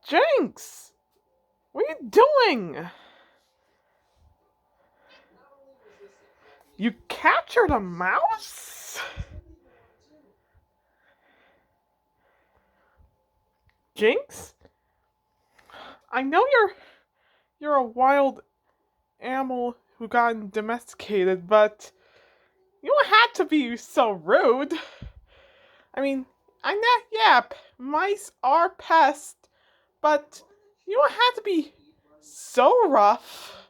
Jinx! What are you doing? You captured a mouse? Jinx? I know you're a wild animal who got domesticated, but you don't have to be so rude. I mean, I know, yeah, mice are pests, but you don't have to be so rough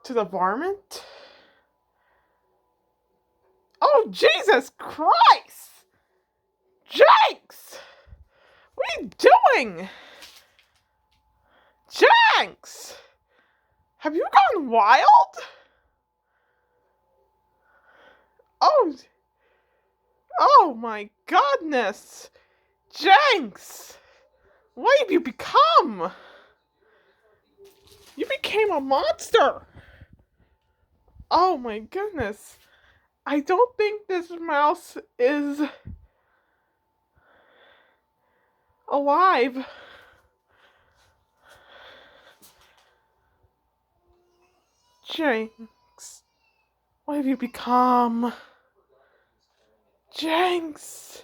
to the varmint. Oh, Jesus Christ! Jinx! What are you doing? Jinx! Have you gone wild? Oh, oh my goodness! Jinx! What have you become? You became a monster! Oh my goodness. I don't think this mouse is alive. Jinx, what have you become? Jinx!